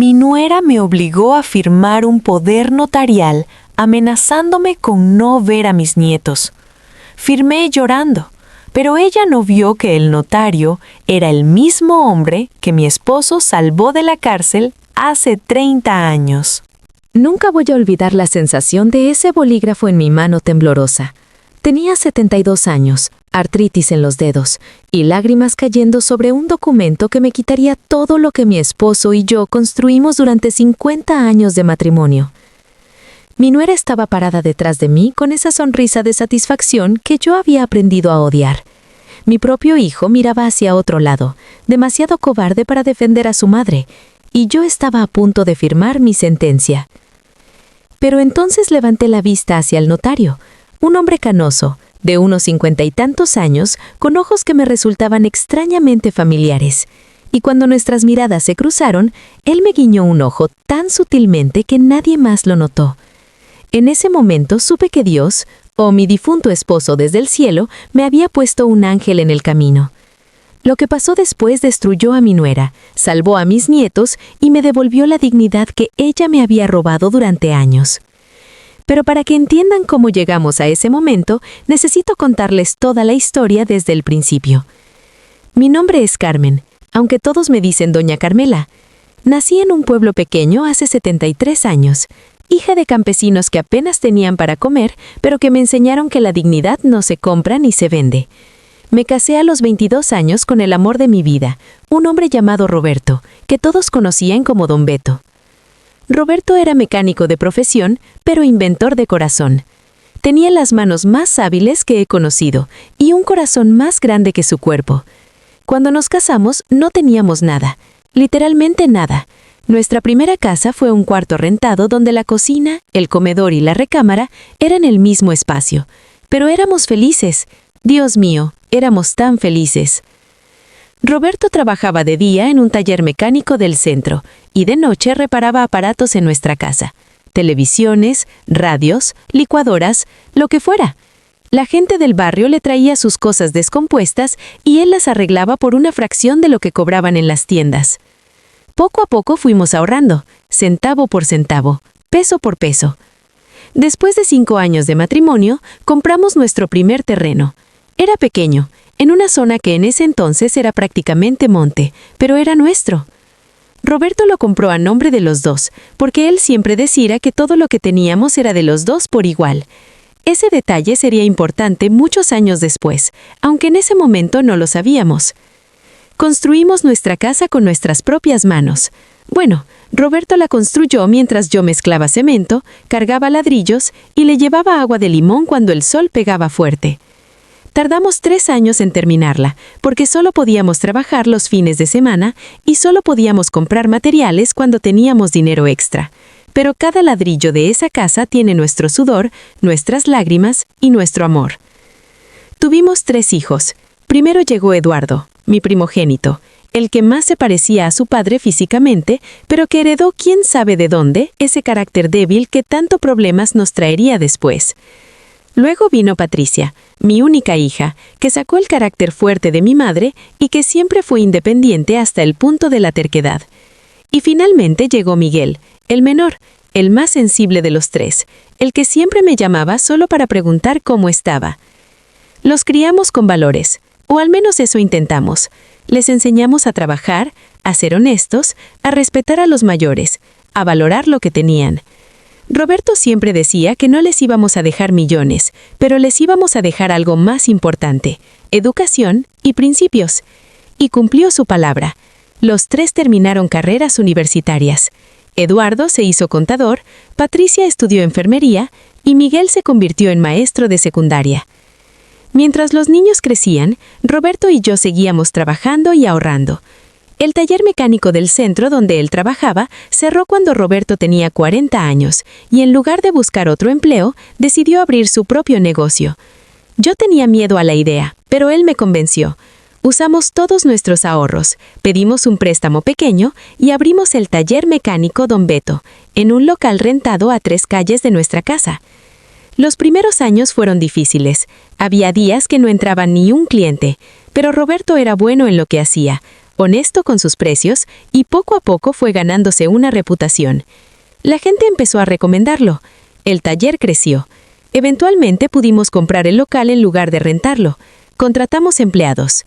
Mi nuera me obligó a firmar un poder notarial amenazándome con no ver a mis nietos. Firmé llorando, pero ella no vio que el notario era el mismo hombre que mi esposo salvó de la cárcel hace 30 años. Nunca voy a olvidar la sensación de ese bolígrafo en mi mano temblorosa. Tenía 72 años, artritis en los dedos y lágrimas cayendo sobre un documento que me quitaría todo lo que mi esposo y yo construimos durante 50 años de matrimonio. Mi nuera estaba parada detrás de mí con esa sonrisa de satisfacción que yo había aprendido a odiar. Mi propio hijo miraba hacia otro lado, demasiado cobarde para defender a su madre, y yo estaba a punto de firmar mi sentencia. Pero entonces levanté la vista hacia el notario, un hombre canoso, de unos 50 y tantos años, con ojos que me resultaban extrañamente familiares. Y cuando nuestras miradas se cruzaron, él me guiñó un ojo tan sutilmente que nadie más lo notó. En ese momento supe que Dios, o mi difunto esposo desde el cielo, me había puesto un ángel en el camino. Lo que pasó después destruyó a mi nuera, salvó a mis nietos y me devolvió la dignidad que ella me había robado durante años. Pero para que entiendan cómo llegamos a ese momento, necesito contarles toda la historia desde el principio. Mi nombre es Carmen, aunque todos me dicen Doña Carmela. Nací en un pueblo pequeño hace 73 años, hija de campesinos que apenas tenían para comer, pero que me enseñaron que la dignidad no se compra ni se vende. Me casé a los 22 años con el amor de mi vida, un hombre llamado Roberto, que todos conocían como Don Beto. Roberto era mecánico de profesión, pero inventor de corazón. Tenía las manos más hábiles que he conocido y un corazón más grande que su cuerpo. Cuando nos casamos no teníamos nada, literalmente nada. Nuestra primera casa fue un cuarto rentado donde la cocina, el comedor y la recámara eran el mismo espacio. Pero éramos felices. Dios mío, éramos tan felices. Roberto trabajaba de día en un taller mecánico del centro y de noche reparaba aparatos en nuestra casa. Televisiones, radios, licuadoras, lo que fuera. La gente del barrio le traía sus cosas descompuestas y él las arreglaba por una fracción de lo que cobraban en las tiendas. Poco a poco fuimos ahorrando, centavo por centavo, peso por peso. Después de 5 años de matrimonio, compramos nuestro primer terreno. Era pequeño, en una zona que en ese entonces era prácticamente monte, pero era nuestro. Roberto lo compró a nombre de los dos, porque él siempre decía que todo lo que teníamos era de los dos por igual. Ese detalle sería importante muchos años después, aunque en ese momento no lo sabíamos. Construimos nuestra casa con nuestras propias manos. Bueno, Roberto la construyó mientras yo mezclaba cemento, cargaba ladrillos y le llevaba agua de limón cuando el sol pegaba fuerte. Tardamos 3 años en terminarla, porque solo podíamos trabajar los fines de semana y solo podíamos comprar materiales cuando teníamos dinero extra. Pero cada ladrillo de esa casa tiene nuestro sudor, nuestras lágrimas y nuestro amor. Tuvimos 3 hijos. Primero llegó Eduardo, mi primogénito, el que más se parecía a su padre físicamente, pero que heredó quién sabe de dónde ese carácter débil que tanto problemas nos traería después. Luego vino Patricia, mi única hija, que sacó el carácter fuerte de mi madre y que siempre fue independiente hasta el punto de la terquedad. Y finalmente llegó Miguel, el menor, el más sensible de los 3, el que siempre me llamaba solo para preguntar cómo estaba. Los criamos con valores, o al menos eso intentamos. Les enseñamos a trabajar, a ser honestos, a respetar a los mayores, a valorar lo que tenían. Roberto siempre decía que no les íbamos a dejar millones, pero les íbamos a dejar algo más importante, educación y principios. Y cumplió su palabra. Los 3 terminaron carreras universitarias. Eduardo se hizo contador, Patricia estudió enfermería y Miguel se convirtió en maestro de secundaria. Mientras los niños crecían, Roberto y yo seguíamos trabajando y ahorrando. El taller mecánico del centro donde él trabajaba cerró cuando Roberto tenía 40 años y en lugar de buscar otro empleo, decidió abrir su propio negocio. Yo tenía miedo a la idea, pero él me convenció. Usamos todos nuestros ahorros, pedimos un préstamo pequeño y abrimos el taller mecánico Don Beto, en un local rentado a 3 calles de nuestra casa. Los primeros años fueron difíciles. Había días que no entraba ni un cliente, pero Roberto era bueno en lo que hacía. honesto con sus precios y poco a poco fue ganándose una reputación. La gente empezó a recomendarlo. El taller creció. Eventualmente pudimos comprar el local en lugar de rentarlo. Contratamos empleados.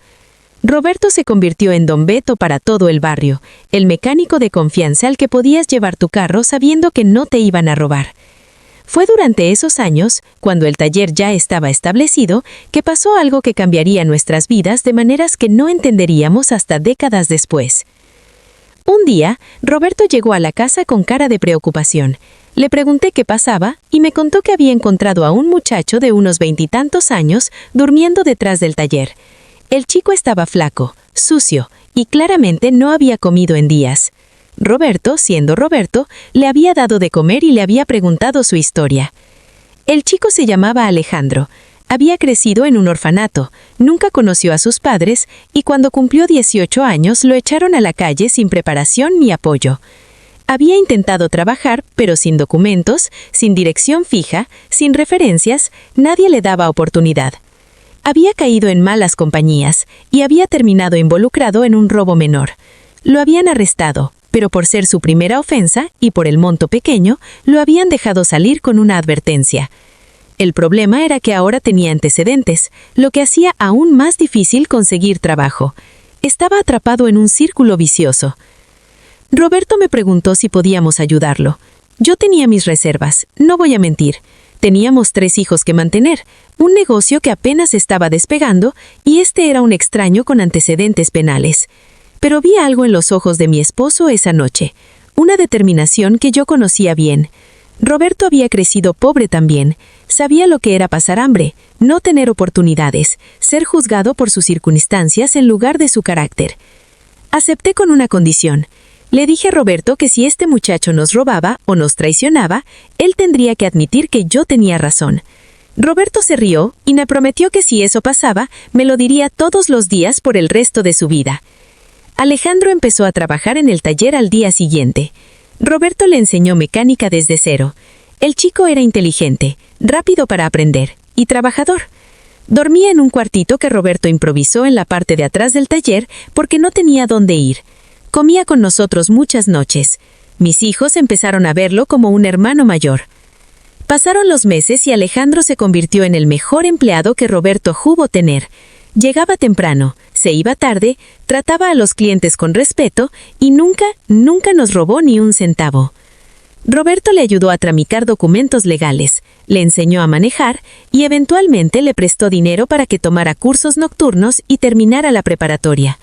Roberto se convirtió en Don Beto para todo el barrio, el mecánico de confianza al que podías llevar tu carro sabiendo que no te iban a robar. Fue durante esos años, cuando el taller ya estaba establecido, que pasó algo que cambiaría nuestras vidas de maneras que no entenderíamos hasta décadas después. Un día, Roberto llegó a la casa con cara de preocupación. Le pregunté qué pasaba y me contó que había encontrado a un muchacho de unos 20 y tantos años durmiendo detrás del taller. El chico estaba flaco, sucio y claramente no había comido en días. Roberto, siendo Roberto, le había dado de comer y le había preguntado su historia. El chico se llamaba Alejandro. Había crecido en un orfanato, nunca conoció a sus padres y cuando cumplió 18 años lo echaron a la calle sin preparación ni apoyo. Había intentado trabajar, pero sin documentos, sin dirección fija, sin referencias, nadie le daba oportunidad. Había caído en malas compañías y había terminado involucrado en un robo menor. Lo habían arrestado, pero por ser su primera ofensa y por el monto pequeño, lo habían dejado salir con una advertencia. El problema era que ahora tenía antecedentes, lo que hacía aún más difícil conseguir trabajo. Estaba atrapado en un círculo vicioso. Roberto me preguntó si podíamos ayudarlo. Yo tenía mis reservas, no voy a mentir. Teníamos 3 hijos que mantener, un negocio que apenas estaba despegando y este era un extraño con antecedentes penales. Pero vi algo en los ojos de mi esposo esa noche, una determinación que yo conocía bien. Roberto había crecido pobre también, sabía lo que era pasar hambre, no tener oportunidades, ser juzgado por sus circunstancias en lugar de su carácter. Acepté con una condición. Le dije a Roberto que si este muchacho nos robaba o nos traicionaba, él tendría que admitir que yo tenía razón. Roberto se rió y me prometió que si eso pasaba, me lo diría todos los días por el resto de su vida. Alejandro empezó a trabajar en el taller al día siguiente. Roberto le enseñó mecánica desde cero. El chico era inteligente, rápido para aprender y trabajador. Dormía en un cuartito que Roberto improvisó en la parte de atrás del taller porque no tenía dónde ir. Comía con nosotros muchas noches. Mis hijos empezaron a verlo como un hermano mayor. Pasaron los meses y Alejandro se convirtió en el mejor empleado que Roberto pudo tener. Llegaba temprano, se iba tarde, trataba a los clientes con respeto y nunca nos robó ni un centavo. Roberto le ayudó a tramitar documentos legales, le enseñó a manejar y eventualmente le prestó dinero para que tomara cursos nocturnos y terminara la preparatoria.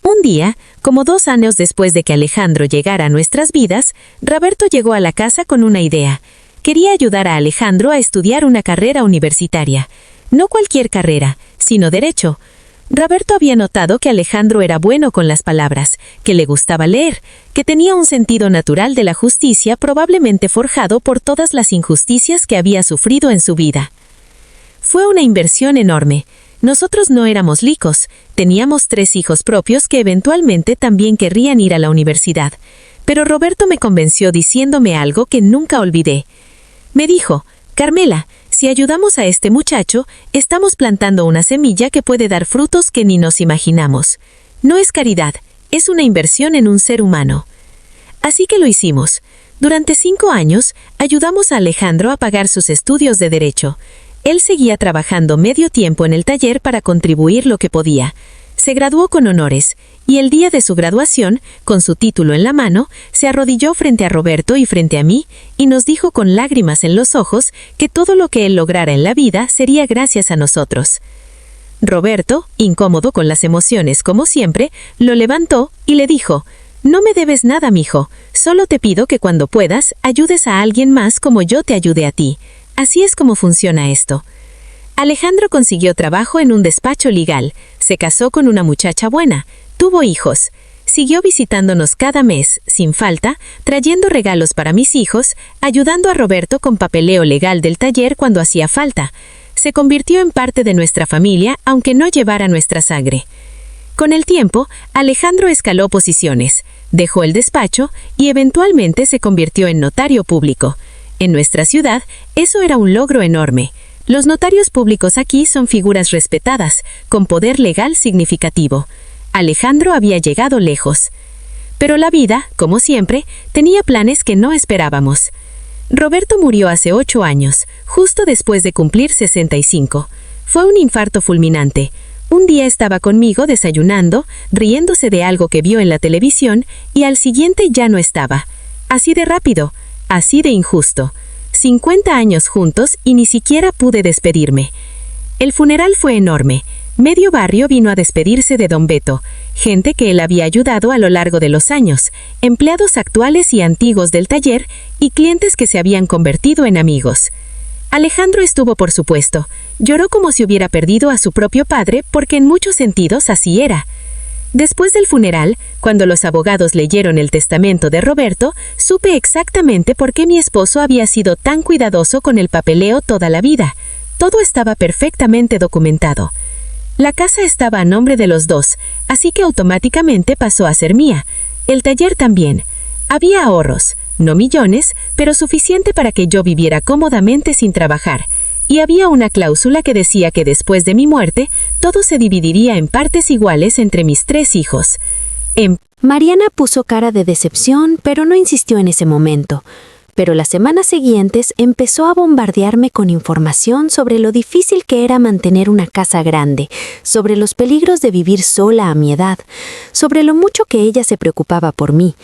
Un día, como 2 años después de que Alejandro llegara a nuestras vidas, Roberto llegó a la casa con una idea. Quería ayudar a Alejandro a estudiar una carrera universitaria. No cualquier carrera, sino derecho. Roberto había notado que Alejandro era bueno con las palabras, que le gustaba leer, que tenía un sentido natural de la justicia probablemente forjado por todas las injusticias que había sufrido en su vida. Fue una inversión enorme. Nosotros no éramos ricos, teníamos 3 hijos propios que eventualmente también querrían ir a la universidad. Pero Roberto me convenció diciéndome algo que nunca olvidé. Me dijo, Carmela, si ayudamos a este muchacho, estamos plantando una semilla que puede dar frutos que ni nos imaginamos. No es caridad, es una inversión en un ser humano. Así que lo hicimos. Durante 5 años, ayudamos a Alejandro a pagar sus estudios de derecho. Él seguía trabajando medio tiempo en el taller para contribuir lo que podía. Se graduó con honores, y el día de su graduación, con su título en la mano, se arrodilló frente a Roberto y frente a mí, y nos dijo con lágrimas en los ojos que todo lo que él lograra en la vida sería gracias a nosotros. Roberto, incómodo con las emociones como siempre, lo levantó y le dijo, «No me debes nada, mijo, solo te pido que cuando puedas ayudes a alguien más como yo te ayudé a ti. Así es como funciona esto». Alejandro consiguió trabajo en un despacho legal, se casó con una muchacha buena, tuvo hijos. Siguió visitándonos cada mes, sin falta, trayendo regalos para mis hijos, ayudando a Roberto con papeleo legal del taller cuando hacía falta. Se convirtió en parte de nuestra familia, aunque no llevara nuestra sangre. Con el tiempo, Alejandro escaló posiciones, dejó el despacho y eventualmente se convirtió en notario público. En nuestra ciudad, eso era un logro enorme. Los notarios públicos aquí son figuras respetadas, con poder legal significativo. Alejandro había llegado lejos. Pero la vida, como siempre, tenía planes que no esperábamos. Roberto murió hace 8 años, justo después de cumplir 65. Fue un infarto fulminante. Un día estaba conmigo desayunando, riéndose de algo que vio en la televisión, y al siguiente ya no estaba. Así de rápido, así de injusto. 50 años juntos y ni siquiera pude despedirme. El funeral fue enorme. Medio barrio vino a despedirse de don Beto, gente que él había ayudado a lo largo de los años, empleados actuales y antiguos del taller y clientes que se habían convertido en amigos. Alejandro estuvo, por supuesto. Lloró como si hubiera perdido a su propio padre, porque en muchos sentidos así era. Después del funeral, cuando los abogados leyeron el testamento de Roberto, supe exactamente por qué mi esposo había sido tan cuidadoso con el papeleo toda la vida. Todo estaba perfectamente documentado. La casa estaba a nombre de los dos, así que automáticamente pasó a ser mía. El taller también. Había ahorros, no millones, pero suficiente para que yo viviera cómodamente sin trabajar. Y había una cláusula que decía que después de mi muerte, todo se dividiría en partes iguales entre mis 3 hijos. Mariana puso cara de decepción, pero no insistió en ese momento. Pero las semanas siguientes empezó a bombardearme con información sobre lo difícil que era mantener una casa grande, sobre los peligros de vivir sola a mi edad, sobre lo mucho que ella se preocupaba por mí.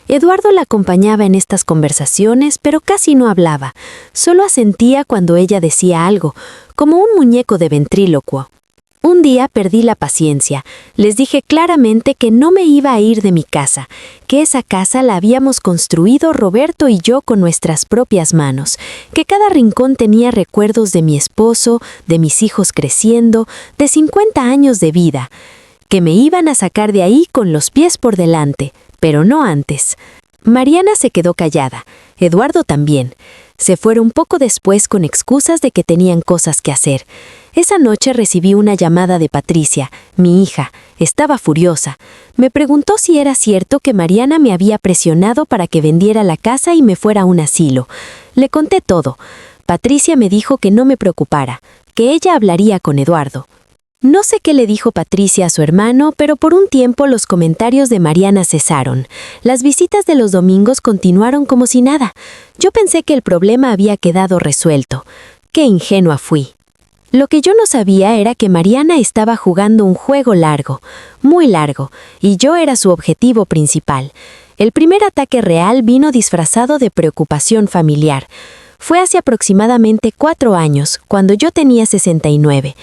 Eduardo la acompañaba en estas conversaciones, pero casi no hablaba. Solo asentía cuando ella decía algo, como un muñeco de ventrílocuo. Un día perdí la paciencia. Les dije claramente que no me iba a ir de mi casa, que esa casa la habíamos construido Roberto y yo con nuestras propias manos, que cada rincón tenía recuerdos de mi esposo, de mis hijos creciendo, de 50 años de vida, que me iban a sacar de ahí con los pies por delante, pero no antes. Mariana se quedó callada, Eduardo también. Se fueron poco después con excusas de que tenían cosas que hacer. Esa noche recibí una llamada de Patricia, mi hija. Estaba furiosa. Me preguntó si era cierto que Mariana me había presionado para que vendiera la casa y me fuera a un asilo. Le conté todo. Patricia me dijo que no me preocupara, que ella hablaría con Eduardo. No sé qué le dijo Patricia a su hermano, pero por un tiempo los comentarios de Mariana cesaron. Las visitas de los domingos continuaron como si nada. Yo pensé que el problema había quedado resuelto. ¡Qué ingenua fui! Lo que yo no sabía era que Mariana estaba jugando un juego largo, muy largo, y yo era su objetivo principal. El primer ataque real vino disfrazado de preocupación familiar. Fue hace aproximadamente 4 años, cuando yo tenía 69.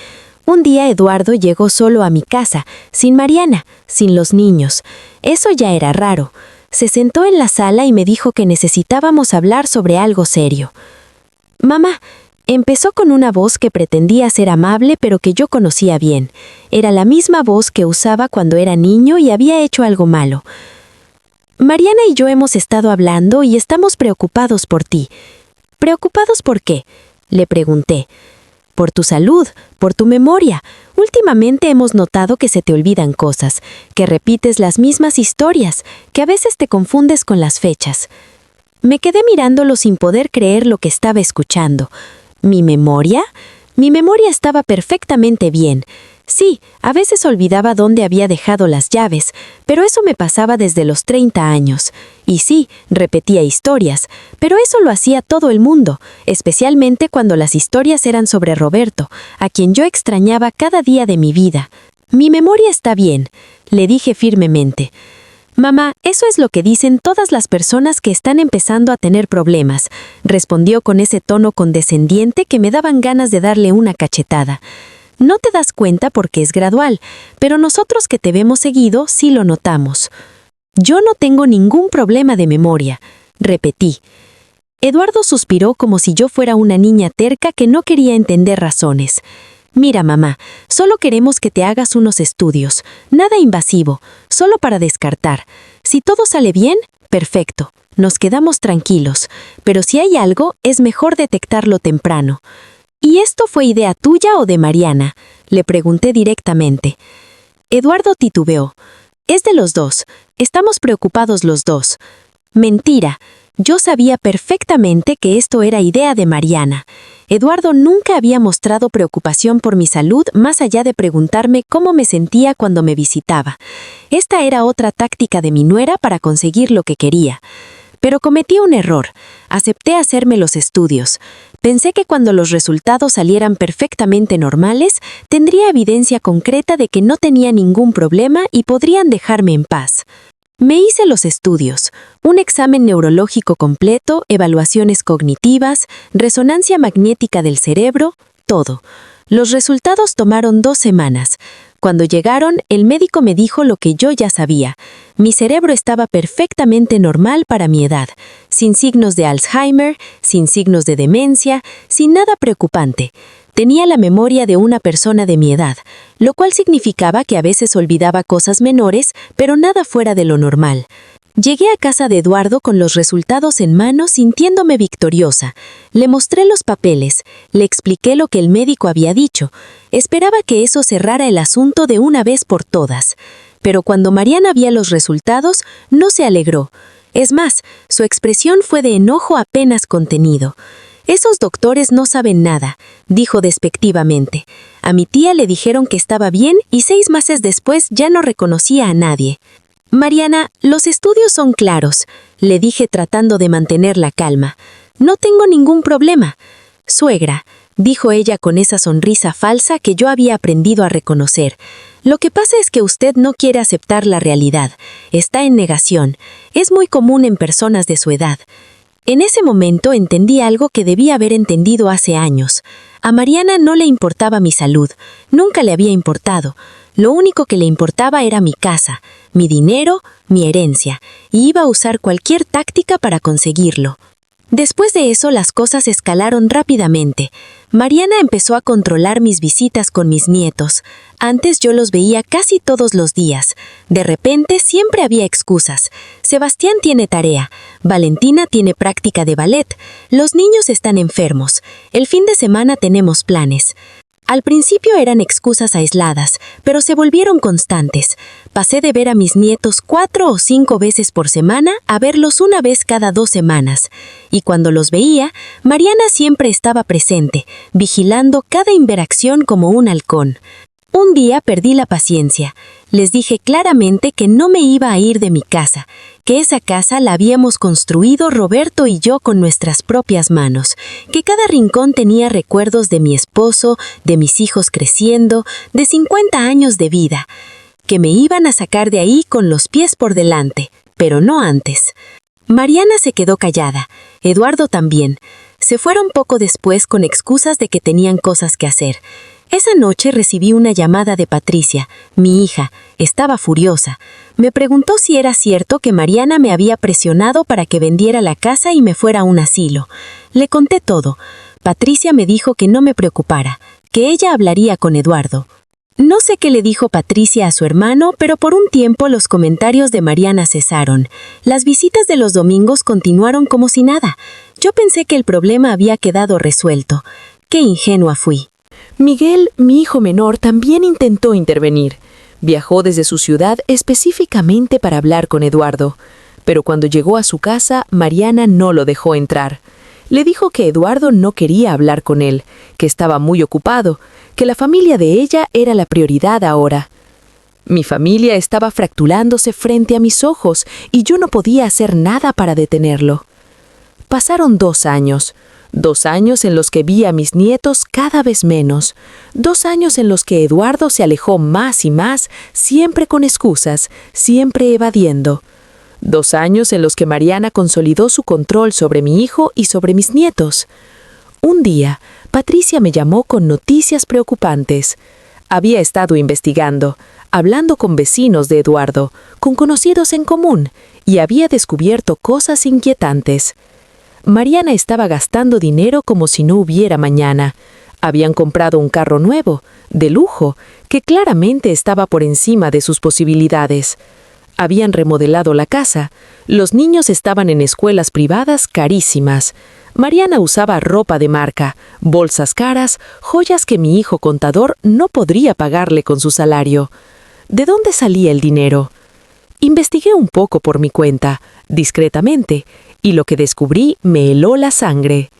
Un día Eduardo llegó solo a mi casa, sin Mariana, sin los niños. Eso ya era raro. Se sentó en la sala y me dijo que necesitábamos hablar sobre algo serio. «Mamá», empezó con una voz que pretendía ser amable pero que yo conocía bien. Era la misma voz que usaba cuando era niño y había hecho algo malo. «Mariana y yo hemos estado hablando y estamos preocupados por ti». «¿Preocupados por qué?», le pregunté. «Por tu salud, por tu memoria. Últimamente hemos notado que se te olvidan cosas, que repites las mismas historias, que a veces te confundes con las fechas». Me quedé mirándolo sin poder creer lo que estaba escuchando. ¿Mi memoria? Mi memoria estaba perfectamente bien. Sí, a veces olvidaba dónde había dejado las llaves, pero eso me pasaba desde los 30 años. Y sí, repetía historias, pero eso lo hacía todo el mundo, especialmente cuando las historias eran sobre Roberto, a quien yo extrañaba cada día de mi vida. «Mi memoria está bien», le dije firmemente. «Mamá, eso es lo que dicen todas las personas que están empezando a tener problemas», respondió con ese tono condescendiente que me daban ganas de darle una cachetada. «No te das cuenta porque es gradual, pero nosotros que te vemos seguido sí lo notamos». «Yo no tengo ningún problema de memoria», repetí. Eduardo suspiró como si yo fuera una niña terca que no quería entender razones. «Mira, mamá, solo queremos que te hagas unos estudios, nada invasivo, solo para descartar. Si todo sale bien, perfecto, nos quedamos tranquilos, pero si hay algo, es mejor detectarlo temprano». «¿Y esto fue idea tuya o de Mariana?», le pregunté directamente. Eduardo titubeó. «Es de los dos, estamos preocupados los dos». «Mentira, Yo sabía perfectamente que esto era idea de Mariana. Eduardo nunca había mostrado preocupación por mi salud más allá de preguntarme cómo me sentía cuando me visitaba. Esta era otra táctica de mi nuera para conseguir lo que quería. Pero cometí un error. Acepté hacerme los estudios. Pensé que cuando los resultados salieran perfectamente normales, tendría evidencia concreta de que no tenía ningún problema y podrían dejarme en paz. Me hice los estudios, un examen neurológico completo, evaluaciones cognitivas, resonancia magnética del cerebro, todo. Los resultados tomaron 2 semanas. Cuando llegaron, el médico me dijo lo que yo ya sabía. Mi cerebro estaba perfectamente normal para mi edad, sin signos de Alzheimer, sin signos de demencia, sin nada preocupante. Tenía la memoria de una persona de mi edad, lo cual significaba que a veces olvidaba cosas menores, pero nada fuera de lo normal. Llegué a casa de Eduardo con los resultados en mano sintiéndome victoriosa. Le mostré los papeles, le expliqué lo que el médico había dicho. Esperaba que eso cerrara el asunto de una vez por todas. Pero cuando Mariana vio los resultados, no se alegró. Es más, su expresión fue de enojo apenas contenido. «Esos doctores no saben nada», dijo despectivamente. A mi tía le dijeron que estaba bien y 6 meses después ya no reconocía a nadie. «Mariana, los estudios son claros», le dije tratando de mantener la calma. «No tengo ningún problema». «Suegra», dijo ella con esa sonrisa falsa que yo había aprendido a reconocer. «Lo que pasa es que usted no quiere aceptar la realidad. Está en negación. Es muy común en personas de su edad». En ese momento entendí algo que debía haber entendido hace años. A Mariana no le importaba mi salud, nunca le había importado. Lo único que le importaba era mi casa, mi dinero, mi herencia, y iba a usar cualquier táctica para conseguirlo. Después de eso las cosas escalaron rápidamente. Mariana empezó a controlar mis visitas con mis nietos. Antes yo los veía casi todos los días. De repente siempre había excusas. Sebastián tiene tarea. Valentina tiene práctica de ballet. Los niños están enfermos. El fin de semana tenemos planes. Al principio eran excusas aisladas, pero se volvieron constantes. Pasé de ver a mis nietos 4 o 5 veces por semana a verlos una vez cada 2 semanas. Y cuando los veía, Mariana siempre estaba presente, vigilando cada interacción como un halcón. Un día perdí la paciencia. Les dije claramente que no me iba a ir de mi casa, que esa casa la habíamos construido Roberto y yo con nuestras propias manos, que cada rincón tenía recuerdos de mi esposo, de mis hijos creciendo, de 50 años de vida, que me iban a sacar de ahí con los pies por delante, pero no antes. Mariana se quedó callada, Eduardo también. Se fueron poco después con excusas de que tenían cosas que hacer. Esa noche recibí una llamada de Patricia, mi hija. Estaba furiosa. Me preguntó si era cierto que Mariana me había presionado para que vendiera la casa y me fuera a un asilo. Le conté todo. Patricia me dijo que no me preocupara, que ella hablaría con Eduardo. No sé qué le dijo Patricia a su hermano, pero por un tiempo los comentarios de Mariana cesaron. Las visitas de los domingos continuaron como si nada. Yo pensé que el problema había quedado resuelto. Qué ingenua fui. Miguel, mi hijo menor, también intentó intervenir. Viajó desde su ciudad específicamente para hablar con Eduardo, pero cuando llegó a su casa, Mariana no lo dejó entrar. Le dijo que Eduardo no quería hablar con él, que estaba muy ocupado, que la familia de ella era la prioridad ahora. Mi familia estaba fracturándose frente a mis ojos y yo no podía hacer nada para detenerlo. Pasaron 2 años. 2 años en los que vi a mis nietos cada vez menos. 2 años en los que Eduardo se alejó más y más, siempre con excusas, siempre evadiendo. 2 años en los que Mariana consolidó su control sobre mi hijo y sobre mis nietos. Un día, Patricia me llamó con noticias preocupantes. Había estado investigando, hablando con vecinos de Eduardo, con conocidos en común, y había descubierto cosas inquietantes. Mariana estaba gastando dinero como si no hubiera mañana. Habían comprado un carro nuevo, de lujo, que claramente estaba por encima de sus posibilidades. Habían remodelado la casa. Los niños estaban en escuelas privadas carísimas. Mariana usaba ropa de marca, bolsas caras, joyas que mi hijo contador no podría pagarle con su salario. ¿De dónde salía el dinero? Investigué un poco por mi cuenta, discretamente, y lo que descubrí me heló la sangre.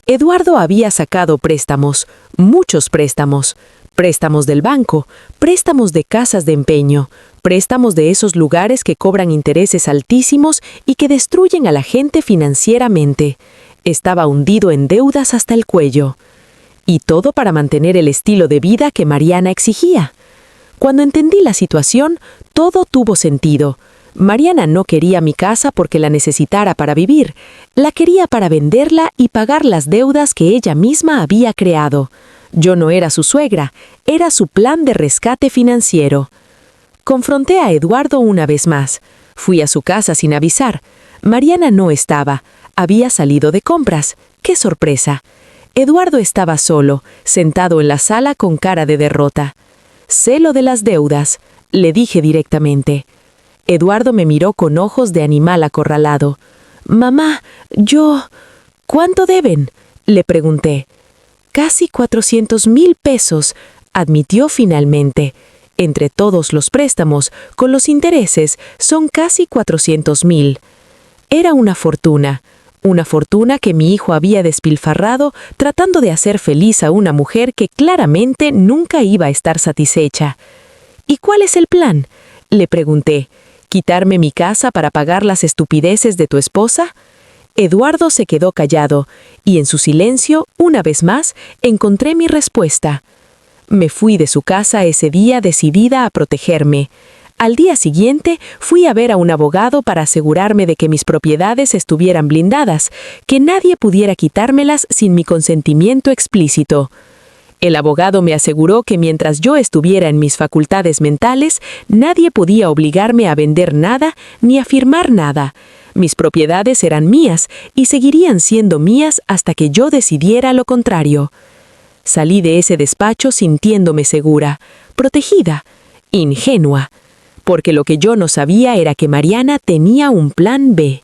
Eduardo había sacado préstamos, muchos préstamos. Préstamos del banco, préstamos de casas de empeño, préstamos de esos lugares que cobran intereses altísimos y que destruyen a la gente financieramente. Estaba hundido en deudas hasta el cuello. Y todo para mantener el estilo de vida que Mariana exigía. Cuando entendí la situación, todo tuvo sentido. Mariana no quería mi casa porque la necesitara para vivir. La quería para venderla y pagar las deudas que ella misma había creado. Yo no era su suegra, era su plan de rescate financiero. Confronté a Eduardo una vez más. Fui a su casa sin avisar. Mariana no estaba. Había salido de compras. ¡Qué sorpresa! Eduardo estaba solo, sentado en la sala con cara de derrota. «Sé lo de las deudas», le dije directamente. Eduardo me miró con ojos de animal acorralado. «Mamá, ¿Cuánto deben?», le pregunté. «Casi 400,000 pesos», admitió finalmente. Entre todos los préstamos, con los intereses, son casi 400,000. Era una fortuna que mi hijo había despilfarrado tratando de hacer feliz a una mujer que claramente nunca iba a estar satisfecha. «¿Y cuál es el plan?», le pregunté. «¿Quitarme mi casa para pagar las estupideces de tu esposa?». Eduardo se quedó callado, y en su silencio, una vez más, encontré mi respuesta. Me fui de su casa ese día decidida a protegerme. Al día siguiente, fui a ver a un abogado para asegurarme de que mis propiedades estuvieran blindadas, que nadie pudiera quitármelas sin mi consentimiento explícito. El abogado me aseguró que mientras yo estuviera en mis facultades mentales, nadie podía obligarme a vender nada ni a firmar nada. Mis propiedades eran mías y seguirían siendo mías hasta que yo decidiera lo contrario. Salí de ese despacho sintiéndome segura, protegida, ingenua, porque lo que yo no sabía era que Mariana tenía un plan B.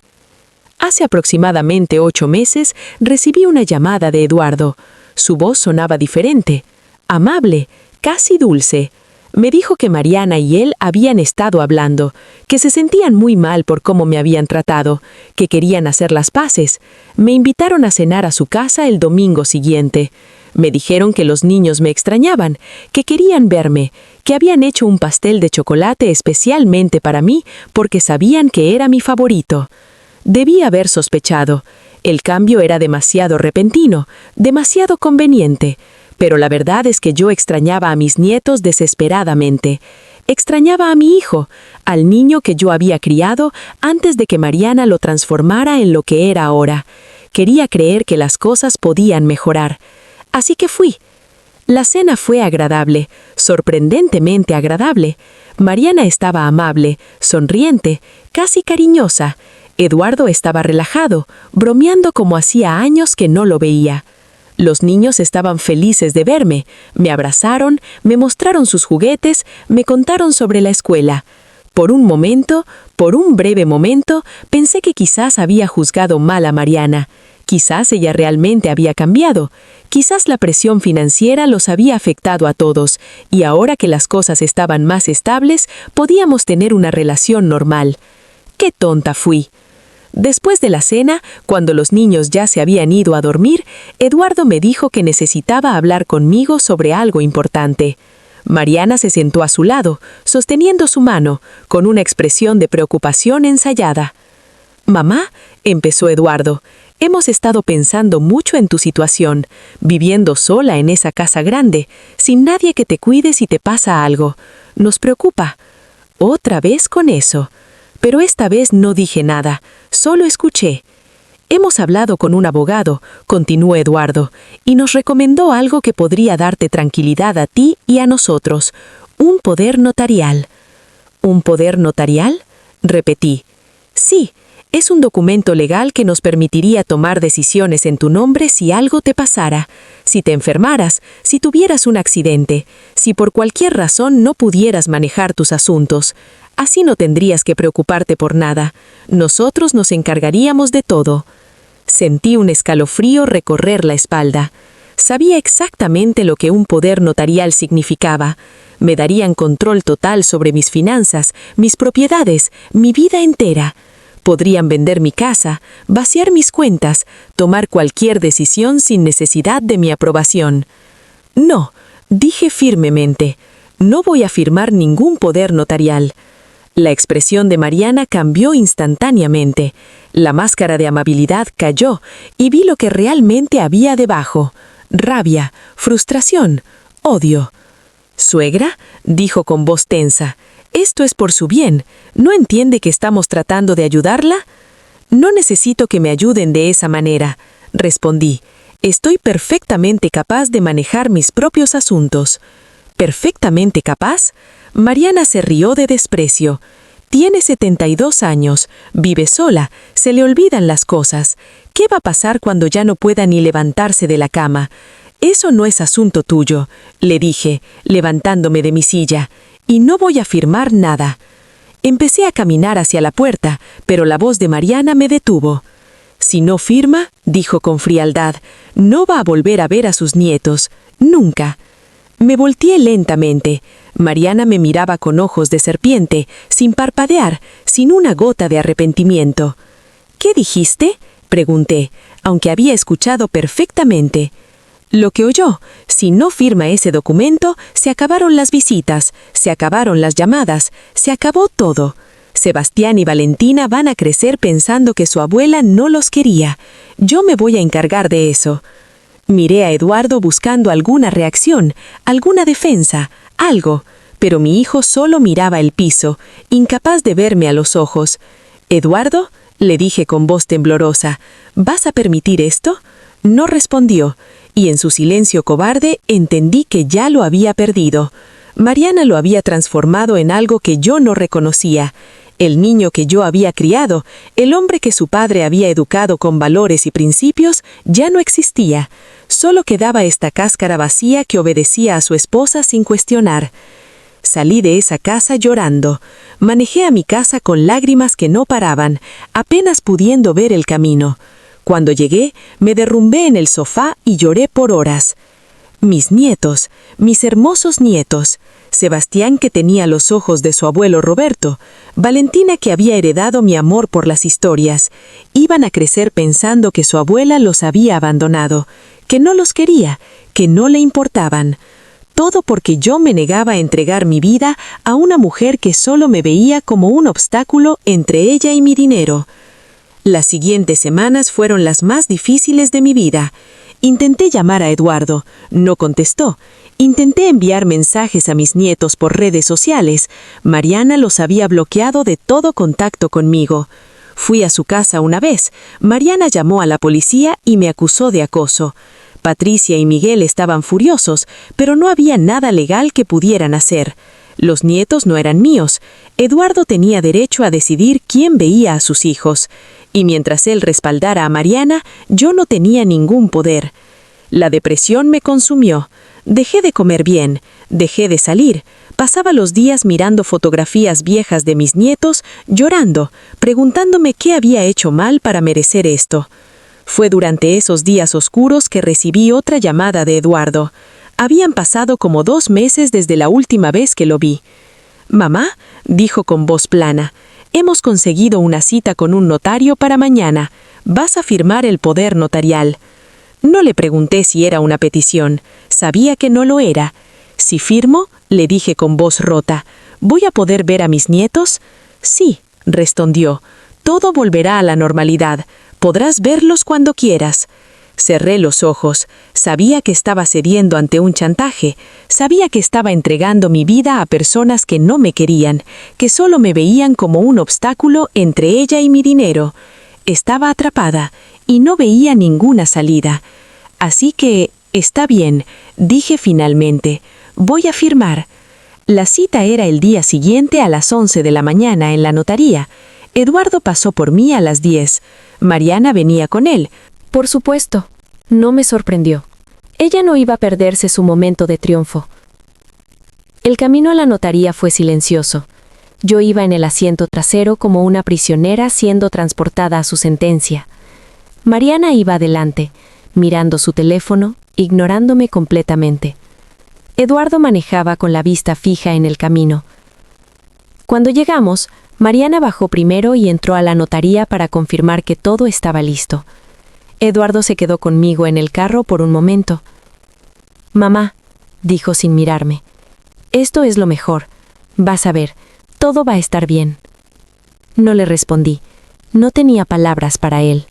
Hace aproximadamente 8 meses recibí una llamada de Eduardo. Su voz sonaba diferente, amable, casi dulce. Me dijo que Mariana y él habían estado hablando, que se sentían muy mal por cómo me habían tratado, que querían hacer las paces. Me invitaron a cenar a su casa el domingo siguiente. Me dijeron que los niños me extrañaban, que querían verme, que habían hecho un pastel de chocolate especialmente para mí porque sabían que era mi favorito. Debí haber sospechado. El cambio era demasiado repentino, demasiado conveniente. Pero la verdad es que yo extrañaba a mis nietos desesperadamente. Extrañaba a mi hijo, al niño que yo había criado antes de que Mariana lo transformara en lo que era ahora. Quería creer que las cosas podían mejorar. Así que fui. La cena fue agradable, sorprendentemente agradable. Mariana estaba amable, sonriente, casi cariñosa. Eduardo estaba relajado, bromeando como hacía años que no lo veía. Los niños estaban felices de verme, me abrazaron, me mostraron sus juguetes, me contaron sobre la escuela. Por un breve momento, pensé que quizás había juzgado mal a Mariana. Quizás ella realmente había cambiado. Quizás la presión financiera los había afectado a todos, y ahora que las cosas estaban más estables, podíamos tener una relación normal. ¡Qué tonta fui! Después de la cena, cuando los niños ya se habían ido a dormir, Eduardo me dijo que necesitaba hablar conmigo sobre algo importante. Mariana se sentó a su lado, sosteniendo su mano, con una expresión de preocupación ensayada. «Mamá», empezó Eduardo, «hemos estado pensando mucho en tu situación, viviendo sola en esa casa grande, sin nadie que te cuide si te pasa algo. Nos preocupa». Otra vez con eso. Pero esta vez no dije nada, solo escuché. «Hemos hablado con un abogado», continuó Eduardo, «y nos recomendó algo que podría darte tranquilidad a ti y a nosotros, un poder notarial». «¿Un poder notarial?», repetí. «Sí, es un documento legal que nos permitiría tomar decisiones en tu nombre si algo te pasara, si te enfermaras, si tuvieras un accidente, si por cualquier razón no pudieras manejar tus asuntos. Así no tendrías que preocuparte por nada. Nosotros nos encargaríamos de todo». Sentí un escalofrío recorrer la espalda. Sabía exactamente lo que un poder notarial significaba. Me darían control total sobre mis finanzas, mis propiedades, mi vida entera. Podrían vender mi casa, vaciar mis cuentas, tomar cualquier decisión sin necesidad de mi aprobación. No, dije firmemente, no voy a firmar ningún poder notarial. La expresión de Mariana cambió instantáneamente. La máscara de amabilidad cayó y vi lo que realmente había debajo. Rabia, frustración, odio. «Suegra», dijo con voz tensa, «esto es por su bien. ¿No entiende que estamos tratando de ayudarla?» «No necesito que me ayuden de esa manera», respondí. «Estoy perfectamente capaz de manejar mis propios asuntos». «¿Perfectamente capaz?» Mariana se rió de desprecio. «Tiene 72 años, vive sola, se le olvidan las cosas. ¿Qué va a pasar cuando ya no pueda ni levantarse de la cama?» «Eso no es asunto tuyo», le dije, levantándome de mi silla, «y no voy a firmar nada». Empecé a caminar hacia la puerta, pero la voz de Mariana me detuvo. «Si no firma», dijo con frialdad, «no va a volver a ver a sus nietos, nunca». Me volteé lentamente. Mariana me miraba con ojos de serpiente, sin parpadear, sin una gota de arrepentimiento. «¿Qué dijiste?», pregunté, aunque había escuchado perfectamente. Lo que oyó: si no firma ese documento, se acabaron las visitas, se acabaron las llamadas, se acabó todo. Sebastián y Valentina van a crecer pensando que su abuela no los quería. Yo me voy a encargar de eso. Miré a Eduardo buscando alguna reacción, alguna defensa, algo, pero mi hijo solo miraba el piso, incapaz de verme a los ojos. «Eduardo», le dije con voz temblorosa, «¿vas a permitir esto?». No respondió, y en su silencio cobarde entendí que ya lo había perdido. Mariana lo había transformado en algo que yo no reconocía. El niño que yo había criado, el hombre que su padre había educado con valores y principios, ya no existía. Solo quedaba esta cáscara vacía que obedecía a su esposa sin cuestionar. Salí de esa casa llorando. Manejé a mi casa con lágrimas que no paraban, apenas pudiendo ver el camino. Cuando llegué, me derrumbé en el sofá y lloré por horas. Mis nietos, mis hermosos nietos, Sebastián, que tenía los ojos de su abuelo Roberto, Valentina, que había heredado mi amor por las historias, iban a crecer pensando que su abuela los había abandonado, que no los quería, que no le importaban. Todo porque yo me negaba a entregar mi vida a una mujer que solo me veía como un obstáculo entre ella y mi dinero. Las siguientes semanas fueron las más difíciles de mi vida. Intenté llamar a Eduardo, no contestó. Intenté enviar mensajes a mis nietos por redes sociales. Mariana los había bloqueado de todo contacto conmigo. Fui a su casa una vez. Mariana llamó a la policía y me acusó de acoso. Patricia y Miguel estaban furiosos, pero no había nada legal que pudieran hacer. Los nietos no eran míos. Eduardo tenía derecho a decidir quién veía a sus hijos. Y mientras él respaldara a Mariana, yo no tenía ningún poder. La depresión me consumió. Dejé de comer bien, dejé de salir. Pasaba los días mirando fotografías viejas de mis nietos, llorando, preguntándome qué había hecho mal para merecer esto. Fue durante esos días oscuros que recibí otra llamada de Eduardo. Habían pasado como 2 meses desde la última vez que lo vi. «Mamá», dijo con voz plana, «hemos conseguido una cita con un notario para mañana. Vas a firmar el poder notarial». No le pregunté si era una petición. Sabía que no lo era. «Si firmo», le dije con voz rota, «¿voy a poder ver a mis nietos?» «Sí», respondió, «todo volverá a la normalidad. Podrás verlos cuando quieras». Cerré los ojos. Sabía que estaba cediendo ante un chantaje. Sabía que estaba entregando mi vida a personas que no me querían, que solo me veían como un obstáculo entre ella y mi dinero. Estaba atrapada y no veía ninguna salida. Así que, «está bien», dije finalmente, «voy a firmar». La cita era el día siguiente a las 11 de la mañana en la notaría. Eduardo pasó por mí a las 10. Mariana venía con él. Por supuesto, no me sorprendió. Ella no iba a perderse su momento de triunfo. El camino a la notaría fue silencioso. Yo iba en el asiento trasero como una prisionera siendo transportada a su sentencia. Mariana iba adelante, mirando su teléfono, ignorándome completamente. Eduardo manejaba con la vista fija en el camino. Cuando llegamos, Mariana bajó primero y entró a la notaría para confirmar que todo estaba listo. Eduardo se quedó conmigo en el carro por un momento. «Mamá», dijo sin mirarme, «esto es lo mejor. Vas a ver, todo va a estar bien». No le respondí. No tenía palabras para él.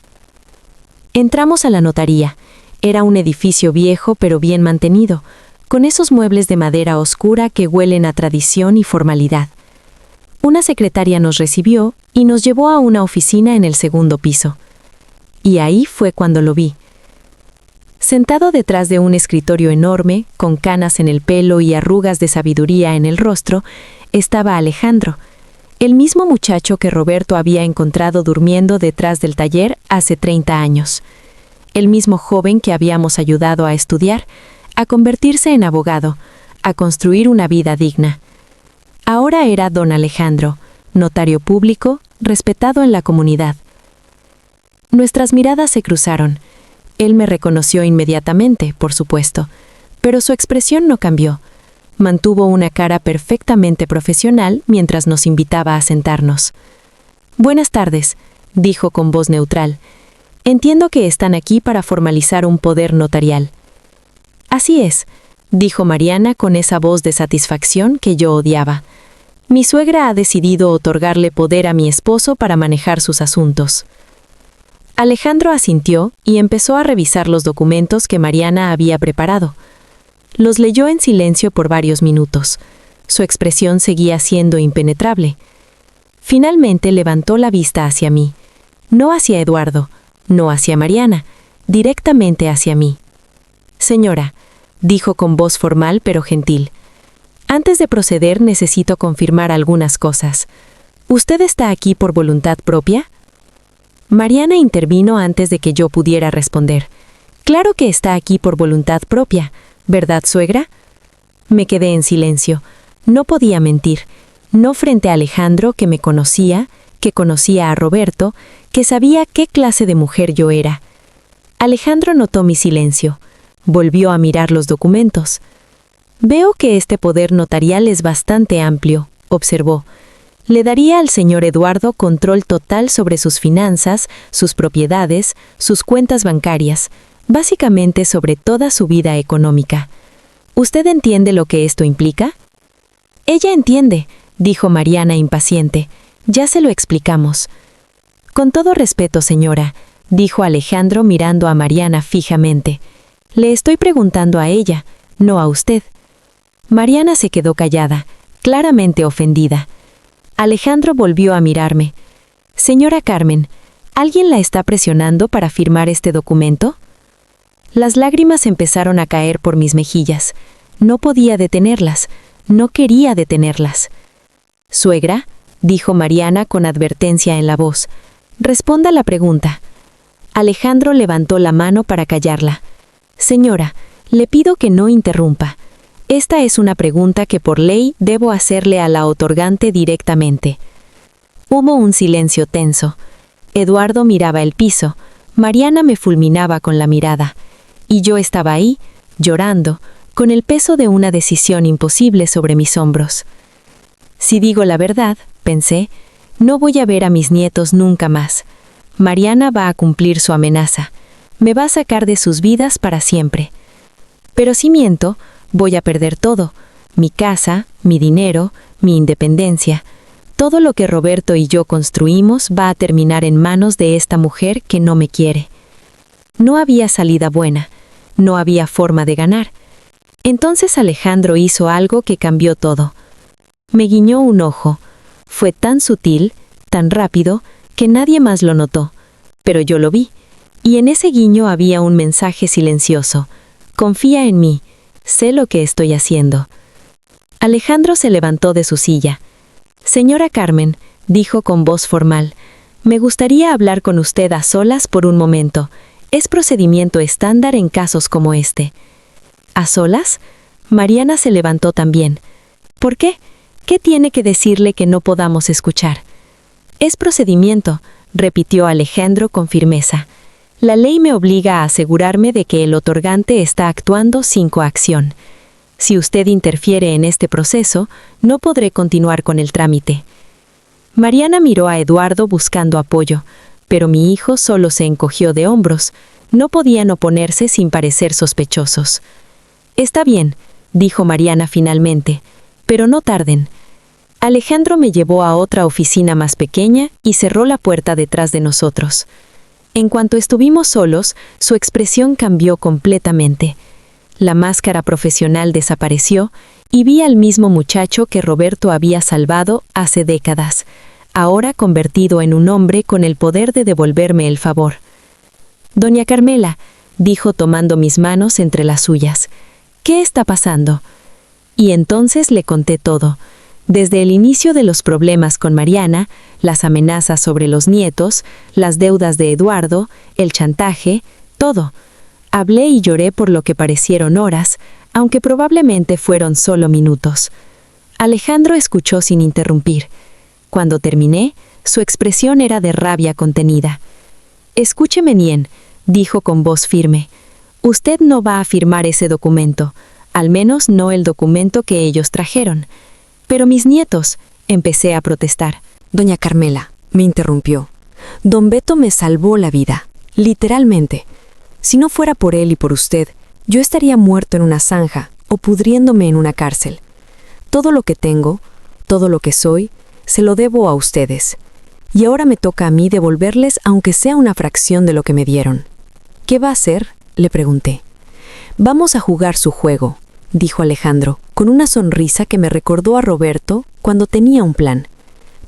Entramos a la notaría. Era un edificio viejo pero bien mantenido, con esos muebles de madera oscura que huelen a tradición y formalidad. Una secretaria nos recibió y nos llevó a una oficina en el segundo piso. Y ahí fue cuando lo vi. Sentado detrás de un escritorio enorme, con canas en el pelo y arrugas de sabiduría en el rostro, estaba Alejandro, el mismo muchacho que Roberto había encontrado durmiendo detrás del taller hace 30 años. El mismo joven que habíamos ayudado a estudiar, a convertirse en abogado, a construir una vida digna. Ahora era don Alejandro, notario público, respetado en la comunidad. Nuestras miradas se cruzaron. Él me reconoció inmediatamente, por supuesto, pero su expresión no cambió. Mantuvo una cara perfectamente profesional mientras nos invitaba a sentarnos. «Buenas tardes», dijo con voz neutral. «Entiendo que están aquí para formalizar un poder notarial». «Así es», dijo Mariana con esa voz de satisfacción que yo odiaba. «Mi suegra ha decidido otorgarle poder a mi esposo para manejar sus asuntos». Alejandro asintió y empezó a revisar los documentos que Mariana había preparado. Los leyó en silencio por varios minutos. Su expresión seguía siendo impenetrable. Finalmente levantó la vista hacia mí. No hacia Eduardo, no hacia Mariana, directamente hacia mí. «Señora», dijo con voz formal pero gentil, «antes de proceder necesito confirmar algunas cosas. ¿Usted está aquí por voluntad propia?» Mariana intervino antes de que yo pudiera responder. «Claro que está aquí por voluntad propia, ¿verdad, suegra?» Me quedé en silencio. No podía mentir. No frente a Alejandro, que me conocía, que conocía a Roberto, que sabía qué clase de mujer yo era. Alejandro notó mi silencio. Volvió a mirar los documentos. «Veo que este poder notarial es bastante amplio», observó. «Le daría al señor Eduardo control total sobre sus finanzas, sus propiedades, sus cuentas bancarias, básicamente sobre toda su vida económica. ¿Usted entiende lo que esto implica?» «Ella entiende», dijo Mariana impaciente. «Ya se lo explicamos». «Con todo respeto, señora», dijo Alejandro mirando a Mariana fijamente. «Le estoy preguntando a ella, no a usted». Mariana se quedó callada, claramente ofendida. Alejandro volvió a mirarme. «Señora Carmen, ¿alguien la está presionando para firmar este documento?» Las lágrimas empezaron a caer por mis mejillas. No podía detenerlas, no quería detenerlas. «Suegra», dijo Mariana con advertencia en la voz, «responda la pregunta». Alejandro levantó la mano para callarla. «Señora, le pido que no interrumpa. Esta es una pregunta que por ley debo hacerle a la otorgante directamente». Hubo un silencio tenso. Eduardo miraba el piso. Mariana me fulminaba con la mirada. Y yo estaba ahí, llorando, con el peso de una decisión imposible sobre mis hombros. Si digo la verdad, pensé, no voy a ver a mis nietos nunca más. Mariana va a cumplir su amenaza. Me va a sacar de sus vidas para siempre. Pero si miento, voy a perder todo. Mi casa, mi dinero, mi independencia. Todo lo que Roberto y yo construimos va a terminar en manos de esta mujer que no me quiere. No había salida buena. No había forma de ganar. Entonces Alejandro hizo algo que cambió todo. Me guiñó un ojo. Fue tan sutil, tan rápido, que nadie más lo notó. Pero yo lo vi. Y en ese guiño había un mensaje silencioso. «Confía en mí. Sé lo que estoy haciendo». Alejandro se levantó de su silla. «Señora Carmen», dijo con voz formal, «me gustaría hablar con usted a solas por un momento. Es procedimiento estándar en casos como este». «¿A solas?» Mariana se levantó también. «¿Por qué? ¿Qué tiene que decirle que no podamos escuchar?» «Es procedimiento», repitió Alejandro con firmeza. «La ley me obliga a asegurarme de que el otorgante está actuando sin coacción. Si usted interfiere en este proceso, no podré continuar con el trámite». Mariana miró a Eduardo buscando apoyo, pero mi hijo solo se encogió de hombros. No podían oponerse sin parecer sospechosos. «Está bien», dijo Mariana finalmente, «pero no tarden». Alejandro me llevó a otra oficina más pequeña y cerró la puerta detrás de nosotros. En cuanto estuvimos solos, su expresión cambió completamente. La máscara profesional desapareció y vi al mismo muchacho que Roberto había salvado hace décadas, ahora convertido en un hombre con el poder de devolverme el favor. «Doña Carmela», dijo tomando mis manos entre las suyas, «¿qué está pasando?». Y entonces le conté todo. Desde el inicio de los problemas con Mariana, las amenazas sobre los nietos, las deudas de Eduardo, el chantaje, todo. Hablé y lloré por lo que parecieron horas, aunque probablemente fueron solo minutos. Alejandro escuchó sin interrumpir. Cuando terminé, su expresión era de rabia contenida. «Escúcheme bien», dijo con voz firme. «Usted no va a firmar ese documento, al menos no el documento que ellos trajeron». «Pero mis nietos», empecé a protestar. Doña Carmela, me interrumpió. Don Beto me salvó la vida, literalmente. Si no fuera por él y por usted, yo estaría muerto en una zanja o pudriéndome en una cárcel. Todo lo que tengo, todo lo que soy, se lo debo a ustedes. Y ahora me toca a mí devolverles aunque sea una fracción de lo que me dieron. ¿Qué va a hacer?, le pregunté. Vamos a jugar su juego, dijo Alejandro, con una sonrisa que me recordó a Roberto cuando tenía un plan,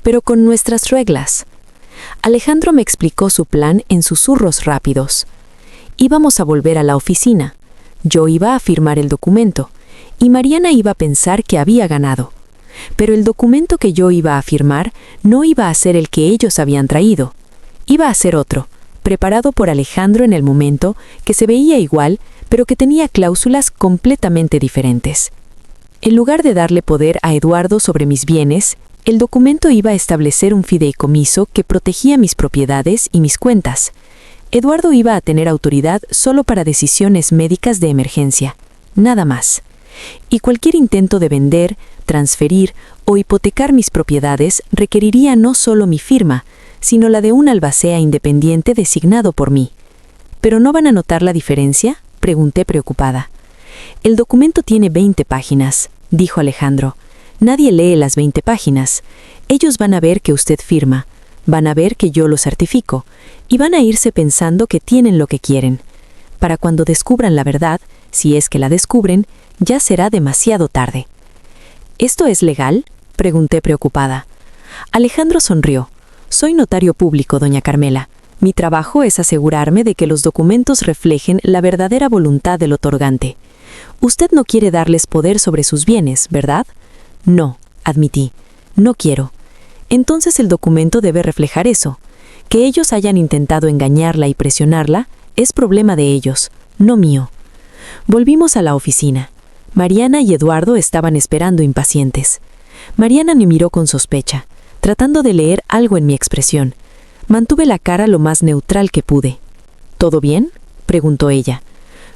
pero con nuestras reglas. Alejandro me explicó su plan en susurros rápidos. Íbamos a volver a la oficina. Yo iba a firmar el documento, y Mariana iba a pensar que había ganado. Pero el documento que yo iba a firmar no iba a ser el que ellos habían traído. Iba a ser otro, preparado por Alejandro en el momento, que se veía igual, pero que tenía cláusulas completamente diferentes. En lugar de darle poder a Eduardo sobre mis bienes, el documento iba a establecer un fideicomiso que protegía mis propiedades y mis cuentas. Eduardo iba a tener autoridad solo para decisiones médicas de emergencia, nada más. Y cualquier intento de vender, transferir o hipotecar mis propiedades requeriría no solo mi firma, sino la de un albacea independiente designado por mí. ¿Pero no van a notar la diferencia?, pregunté preocupada. El documento tiene 20 páginas, dijo Alejandro. Nadie lee las 20 páginas. Ellos van a ver que usted firma, van a ver que yo lo certifico, y van a irse pensando que tienen lo que quieren. Para cuando descubran la verdad, si es que la descubren, ya será demasiado tarde. ¿Esto es legal?, pregunté preocupada. Alejandro sonrió. Soy notario público, doña Carmela. Mi trabajo es asegurarme de que los documentos reflejen la verdadera voluntad del otorgante. Usted no quiere darles poder sobre sus bienes, ¿verdad? No, admití. No quiero. Entonces el documento debe reflejar eso. Que ellos hayan intentado engañarla y presionarla es problema de ellos, no mío. Volvimos a la oficina. Mariana y Eduardo estaban esperando impacientes. Mariana me miró con sospecha, tratando de leer algo en mi expresión. Mantuve la cara lo más neutral que pude. ¿Todo bien?, preguntó ella.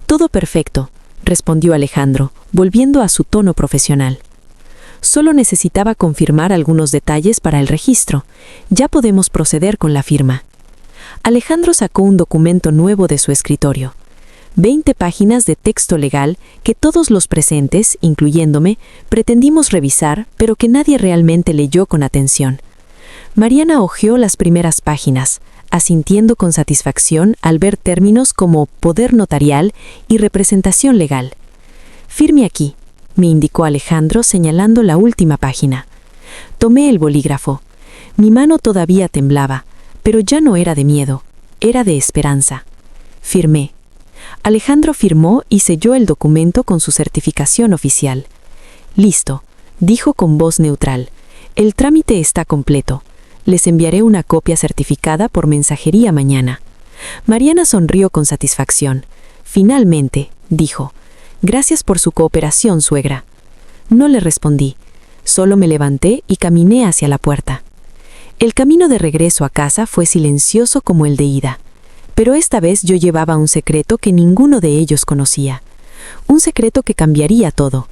Todo perfecto, respondió Alejandro, volviendo a su tono profesional. Solo necesitaba confirmar algunos detalles para el registro. Ya podemos proceder con la firma. Alejandro sacó un documento nuevo de su escritorio. 20 páginas de texto legal que todos los presentes, incluyéndome, pretendimos revisar, pero que nadie realmente leyó con atención. Mariana hojeó las primeras páginas, asintiendo con satisfacción al ver términos como poder notarial y representación legal. «Firme aquí», me indicó Alejandro señalando la última página. Tomé el bolígrafo. Mi mano todavía temblaba, pero ya no era de miedo, era de esperanza. Firmé. Alejandro firmó y selló el documento con su certificación oficial. «Listo», dijo con voz neutral. «El trámite está completo. Les enviaré una copia certificada por mensajería mañana». Mariana sonrió con satisfacción. «Finalmente», dijo. «Gracias por su cooperación, suegra». No le respondí. Solo me levanté y caminé hacia la puerta. El camino de regreso a casa fue silencioso como el de ida. Pero esta vez yo llevaba un secreto que ninguno de ellos conocía. Un secreto que cambiaría todo.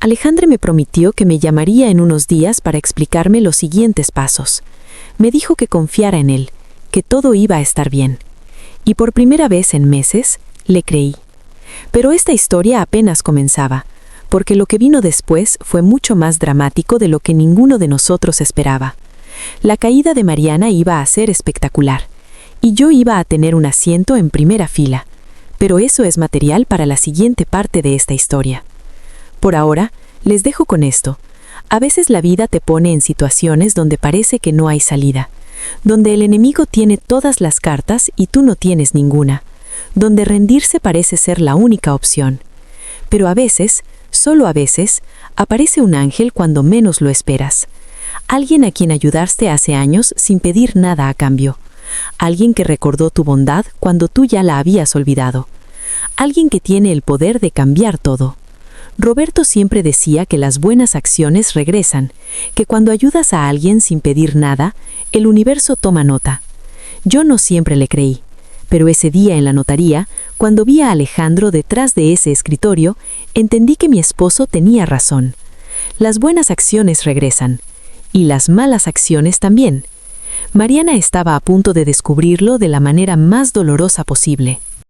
Alejandre me prometió que me llamaría en unos días para explicarme los siguientes pasos. Me dijo que confiara en él, que todo iba a estar bien. Y por primera vez en meses, le creí. Pero esta historia apenas comenzaba, porque lo que vino después fue mucho más dramático de lo que ninguno de nosotros esperaba. La caída de Mariana iba a ser espectacular, y yo iba a tener un asiento en primera fila. Pero eso es material para la siguiente parte de esta historia. Por ahora, les dejo con esto. A veces la vida te pone en situaciones donde parece que no hay salida, donde el enemigo tiene todas las cartas y tú no tienes ninguna, donde rendirse parece ser la única opción. Pero a veces, solo a veces, aparece un ángel cuando menos lo esperas. Alguien a quien ayudaste hace años sin pedir nada a cambio. Alguien que recordó tu bondad cuando tú ya la habías olvidado. Alguien que tiene el poder de cambiar todo. Roberto siempre decía que las buenas acciones regresan, que cuando ayudas a alguien sin pedir nada, el universo toma nota. Yo no siempre le creí, pero ese día en la notaría, cuando vi a Alejandro detrás de ese escritorio, entendí que mi esposo tenía razón. Las buenas acciones regresan, y las malas acciones también. Mariana estaba a punto de descubrirlo de la manera más dolorosa posible.